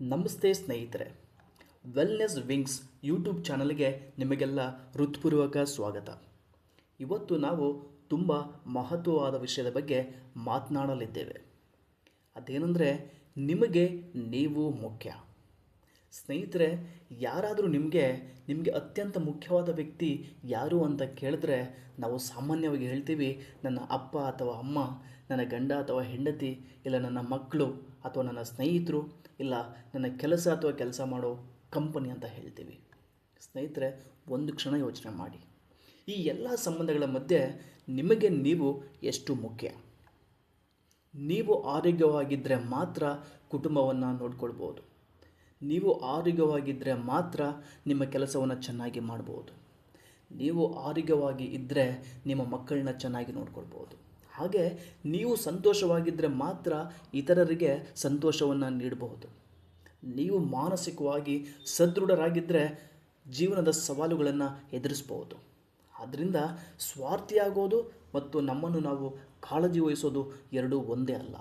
ನಮಸ್ತೆ ಸ್ನೇಹಿತರೆ, wellness wings YouTube ಚಾನಲ್ಗೆ ನಿಮಗೆಲ್ಲ ಹೃತ್ಪೂರ್ವಕ ಸ್ವಾಗತ. ಇವತ್ತು ನಾವು ತುಂಬ ಮಹತ್ವವಾದ ವಿಷಯದ ಬಗ್ಗೆ ಮಾತನಾಡಲಿದ್ದೇವೆ. ಅದೇನೆಂದರೆ, ನಿಮಗೆ ನೀವು ಮುಖ್ಯ. ಸ್ನೇಹಿತರೆ, ಯಾರಾದರೂ ನಿಮಗೆ ಅತ್ಯಂತ ಮುಖ್ಯವಾದ ವ್ಯಕ್ತಿ ಯಾರು ಅಂತ ಕೇಳಿದ್ರೆ ನಾವು ಸಾಮಾನ್ಯವಾಗಿ ಹೇಳ್ತೀವಿ, ನನ್ನ ಅಪ್ಪ ಅಥವಾ ಅಮ್ಮ, ನನ್ನ ಗಂಡ ಅಥವಾ ಹೆಂಡತಿ, ಇಲ್ಲ ನನ್ನ ಮಕ್ಕಳು ಅಥವಾ ನನ್ನ ಸ್ನೇಹಿತರು, ಇಲ್ಲ ನನ್ನ ಕೆಲಸ ಮಾಡೋ ಕಂಪನಿ ಅಂತ ಹೇಳ್ತೀವಿ. ಸ್ನೇಹಿತರೆ, ಒಂದು ಕ್ಷಣ ಯೋಚನೆ ಮಾಡಿ, ಈ ಎಲ್ಲ ಸಂಬಂಧಗಳ ಮಧ್ಯೆ ನಿಮಗೆ ನೀವು ಎಷ್ಟು ಮುಖ್ಯ. ನೀವು ಆರೋಗ್ಯವಾಗಿದ್ದರೆ ಮಾತ್ರ ಕುಟುಂಬವನ್ನು ನೋಡ್ಕೊಳ್ಬೋದು. ನೀವು ಆರೋಗ್ಯವಾಗಿದ್ದರೆ ಮಾತ್ರ ನಿಮ್ಮ ಕೆಲಸವನ್ನು ಚೆನ್ನಾಗಿ ಮಾಡ್ಬೋದು. ನೀವು ಆರೋಗ್ಯವಾಗಿ ಇದ್ದರೆ ನಿಮ್ಮ ಮಕ್ಕಳನ್ನ ಚೆನ್ನಾಗಿ ನೋಡ್ಕೊಳ್ಬೋದು. ಹಾಗೆ ನೀವು ಸಂತೋಷವಾಗಿದ್ದರೆ ಮಾತ್ರ ಇತರರಿಗೆ ಸಂತೋಷವನ್ನು ನೀಡಬಹುದು. ನೀವು ಮಾನಸಿಕವಾಗಿ ಸದೃಢರಾಗಿದ್ದರೆ ಜೀವನದ ಸವಾಲುಗಳನ್ನು ಎದುರಿಸ್ಬೋದು. ಆದ್ದರಿಂದ ಸ್ವಾರ್ಥಿಯಾಗೋದು ಮತ್ತು ನಮ್ಮನ್ನು ನಾವು ಕಾಳಜಿ ವಹಿಸೋದು ಎರಡೂ ಒಂದೇ ಅಲ್ಲ.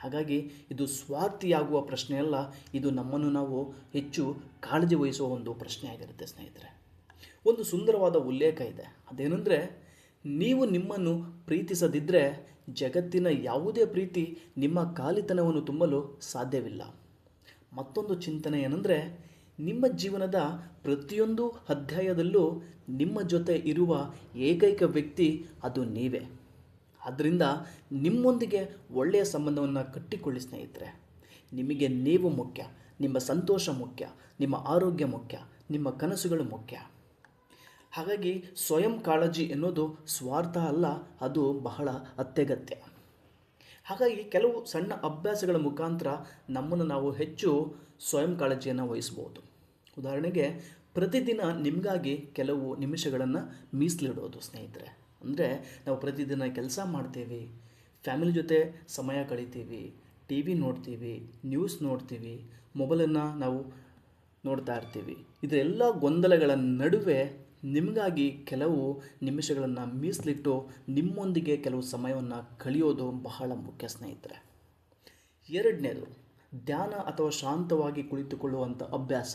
ಹಾಗಾಗಿ ಇದು ಸ್ವಾರ್ಥಿಯಾಗುವ ಪ್ರಶ್ನೆ ಅಲ್ಲ, ಇದು ನಮ್ಮನ್ನು ನಾವು ಹೆಚ್ಚು ಕಾಳಜಿ ವಹಿಸುವ ಒಂದು ಪ್ರಶ್ನೆ ಆಗಿರುತ್ತೆ. ಸ್ನೇಹಿತರೆ, ಒಂದು ಸುಂದರವಾದ ಉಲ್ಲೇಖ ಇದೆ. ಅದೇನೆಂದರೆ, ನೀವು ನಿಮ್ಮನ್ನು ಪ್ರೀತಿಸದಿದ್ದರೆ ಜಗತ್ತಿನ ಯಾವುದೇ ಪ್ರೀತಿ ನಿಮ್ಮ ಖಾಲಿತನವನ್ನು ತುಂಬಲು ಸಾಧ್ಯವಿಲ್ಲ. ಮತ್ತೊಂದು ಚಿಂತನೆ ಏನೆಂದರೆ, ನಿಮ್ಮ ಜೀವನದ ಪ್ರತಿಯೊಂದು ಅಧ್ಯಾಯದಲ್ಲೂ ನಿಮ್ಮ ಜೊತೆ ಇರುವ ಏಕೈಕ ವ್ಯಕ್ತಿ ಅದು ನೀವೇ. ಆದ್ದರಿಂದ ನಿಮ್ಮೊಂದಿಗೆ ಒಳ್ಳೆಯ ಸಂಬಂಧವನ್ನು ಕಟ್ಟಿಕೊಳ್ಳಿ. ಸ್ನೇಹಿತರೆ, ನಿಮಗೆ ನೀವು ಮುಖ್ಯ, ನಿಮ್ಮ ಸಂತೋಷ ಮುಖ್ಯ, ನಿಮ್ಮ ಆರೋಗ್ಯ ಮುಖ್ಯ, ನಿಮ್ಮ ಕನಸುಗಳು ಮುಖ್ಯ. ಹಾಗಾಗಿ ಸ್ವಯಂ ಕಾಳಜಿ ಎನ್ನುವುದು ಸ್ವಾರ್ಥ ಅಲ್ಲ, ಅದು ಬಹಳ ಅತ್ಯಗತ್ಯ. ಹಾಗಾಗಿ ಕೆಲವು ಸಣ್ಣ ಅಭ್ಯಾಸಗಳ ಮುಖಾಂತರ ನಮ್ಮನ್ನು ನಾವು ಹೆಚ್ಚು ಸ್ವಯಂ ಕಾಳಜಿಯನ್ನು ವಹಿಸ್ಬೋದು. ಉದಾಹರಣೆಗೆ, ಪ್ರತಿದಿನ ನಿಮಗಾಗಿ ಕೆಲವು ನಿಮಿಷಗಳನ್ನು ಮೀಸಲಿಡೋದು. ಸ್ನೇಹಿತರೆ, ಅಂದರೆ ನಾವು ಪ್ರತಿದಿನ ಕೆಲಸ ಮಾಡ್ತೀವಿ, ಫ್ಯಾಮಿಲಿ ಜೊತೆ ಸಮಯ ಕಳಿತೀವಿ, ಟಿ ವಿ ನೋಡ್ತೀವಿ, ನ್ಯೂಸ್ ನೋಡ್ತೀವಿ, ಮೊಬೈಲನ್ನು ನಾವು ನೋಡ್ತಾ ಇರ್ತೀವಿ. ಇದೆಲ್ಲ ಗೊಂದಲಗಳ ನಡುವೆ ನಿಮಗಾಗಿ ಕೆಲವು ನಿಮಿಷಗಳನ್ನು ಮೀಸಲಿಟ್ಟು ನಿಮ್ಮೊಂದಿಗೆ ಕೆಲವು ಸಮಯವನ್ನು ಕಳೆಯೋದು ಬಹಳ ಮುಖ್ಯ. ಸ್ನೇಹಿತರೆ, ಎರಡನೇದು ಧ್ಯಾನ ಅಥವಾ ಶಾಂತವಾಗಿ ಕುಳಿತುಕೊಳ್ಳುವಂಥ ಅಭ್ಯಾಸ.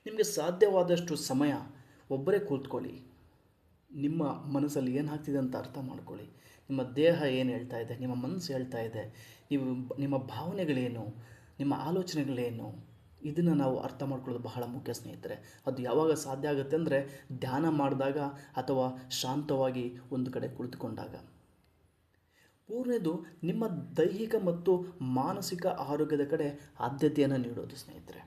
ನಿಮಗೆ ಸಾಧ್ಯವಾದಷ್ಟು ಸಮಯ ಒಬ್ಬರೇ ಕೂತ್ಕೊಳ್ಳಿ. ನಿಮ್ಮ ಮನಸ್ಸಲ್ಲಿ ಏನು ಆಗ್ತಿದೆ ಅಂತ ಅರ್ಥ ಮಾಡ್ಕೊಳ್ಳಿ. ನಿಮ್ಮ ದೇಹ ಏನು ಹೇಳ್ತಾ ಇದೆ, ನಿಮ್ಮ ಮನಸ್ಸು ಹೇಳ್ತಾ ಇದೆ, ನಿಮ್ಮ ಭಾವನೆಗಳೇನು, ನಿಮ್ಮ ಆಲೋಚನೆಗಳೇನು, ಇದನ್ನು ನಾವು ಅರ್ಥ ಮಾಡ್ಕೊಳ್ಳೋದು ಬಹಳ ಮುಖ್ಯ. ಸ್ನೇಹಿತರೆ, ಅದು ಯಾವಾಗ ಸಾಧ್ಯ ಆಗುತ್ತೆ ಅಂದರೆ ಧ್ಯಾನ ಮಾಡಿದಾಗ ಅಥವಾ ಶಾಂತವಾಗಿ ಒಂದು ಕಡೆ ಕುಳಿತುಕೊಂಡಾಗ. ಮೂರನೇದು ನಿಮ್ಮ ದೈಹಿಕ ಮತ್ತು ಮಾನಸಿಕ ಆರೋಗ್ಯದ ಕಡೆ ಆದ್ಯತೆಯನ್ನು ನೀಡೋದು. ಸ್ನೇಹಿತರೆ,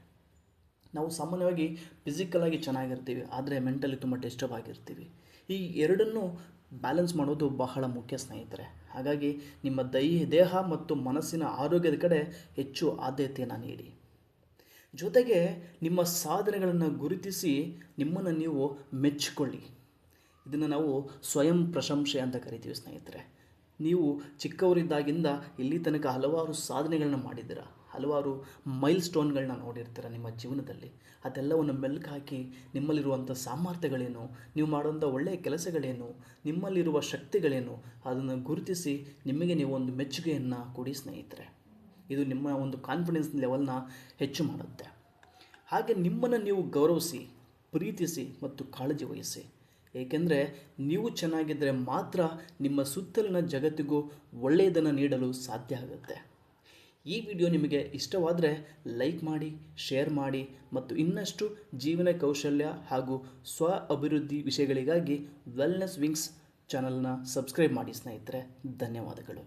ನಾವು ಸಾಮಾನ್ಯವಾಗಿ ಫಿಸಿಕಲಾಗಿ ಚೆನ್ನಾಗಿರ್ತೀವಿ, ಆದರೆ ಮೆಂಟಲಿ ತುಂಬ ಡಿಸ್ಟರ್ಬ್ ಆಗಿರ್ತೀವಿ. ಈ ಎರಡನ್ನೂ ಬ್ಯಾಲೆನ್ಸ್ ಮಾಡೋದು ಬಹಳ ಮುಖ್ಯ. ಸ್ನೇಹಿತರೆ, ಹಾಗಾಗಿ ನಿಮ್ಮ ದೇಹ ಮತ್ತು ಮನಸ್ಸಿನ ಆರೋಗ್ಯದ ಕಡೆ ಹೆಚ್ಚು ಆದ್ಯತೆಯನ್ನು ನೀಡಿ. ಜೊತೆಗೆ ನಿಮ್ಮ ಸಾಧನೆಗಳನ್ನು ಗುರುತಿಸಿ ನಿಮ್ಮನ್ನು ನೀವು ಮೆಚ್ಚಿಕೊಳ್ಳಿ. ಇದನ್ನು ನಾವು ಸ್ವಯಂ ಪ್ರಶಂಸೆ ಅಂತ ಕರಿತೀವಿ. ಸ್ನೇಹಿತರೆ, ನೀವು ಚಿಕ್ಕವರಿದ್ದಾಗಿಂದ ಇಲ್ಲಿ ತನಕ ಹಲವಾರು ಸಾಧನೆಗಳನ್ನ ಮಾಡಿದ್ದೀರ, ಹಲವಾರು ಮೈಲ್ ಸ್ಟೋನ್ಗಳನ್ನ ನೋಡಿರ್ತೀರ ನಿಮ್ಮ ಜೀವನದಲ್ಲಿ. ಅದೆಲ್ಲವನ್ನು ಮೆಲ್ಕು ಹಾಕಿ ನಿಮ್ಮಲ್ಲಿರುವಂಥ ಸಾಮರ್ಥ್ಯಗಳೇನು, ನೀವು ಮಾಡುವಂಥ ಒಳ್ಳೆಯ ಕೆಲಸಗಳೇನು, ನಿಮ್ಮಲ್ಲಿರುವ ಶಕ್ತಿಗಳೇನು, ಅದನ್ನು ಗುರುತಿಸಿ ನಿಮಗೆ ನೀವು ಒಂದು ಮೆಚ್ಚುಗೆಯನ್ನು ಕೊಡಿ. ಸ್ನೇಹಿತರೆ, ಇದು ನಿಮ್ಮ ಒಂದು ಕಾನ್ಫಿಡೆನ್ಸ್ ಲೆವೆಲ್ನ ಹೆಚ್ಚು ಮಾಡುತ್ತೆ. ಹಾಗೆ ನಿಮ್ಮನ್ನು ನೀವು ಗೌರವಿಸಿ, ಪ್ರೀತಿಸಿ ಮತ್ತು ಕಾಳಜಿ ವಹಿಸಿ. ಏಕೆಂದರೆ ನೀವು ಚೆನ್ನಾಗಿದ್ದರೆ ಮಾತ್ರ ನಿಮ್ಮ ಸುತ್ತಲಿನ ಜಗತ್ತಿಗೂ ಒಳ್ಳೆಯದನ್ನು ನೀಡಲು ಸಾಧ್ಯ ಆಗುತ್ತೆ. ಈ ವಿಡಿಯೋ ನಿಮಗೆ ಇಷ್ಟವಾದರೆ ಲೈಕ್ ಮಾಡಿ, ಶೇರ್ ಮಾಡಿ ಮತ್ತು ಇನ್ನಷ್ಟು ಜೀವನ ಕೌಶಲ್ಯ ಹಾಗೂ ಸ್ವ ಅಭಿವೃದ್ಧಿ ವಿಷಯಗಳಿಗಾಗಿ ವೆಲ್ನೆಸ್ ವಿಂಗ್ಸ್ ಚಾನಲ್ನ ಸಬ್ಸ್ಕ್ರೈಬ್ ಮಾಡಿ. ಸ್ನೇಹಿತರೆ, ಧನ್ಯವಾದಗಳು.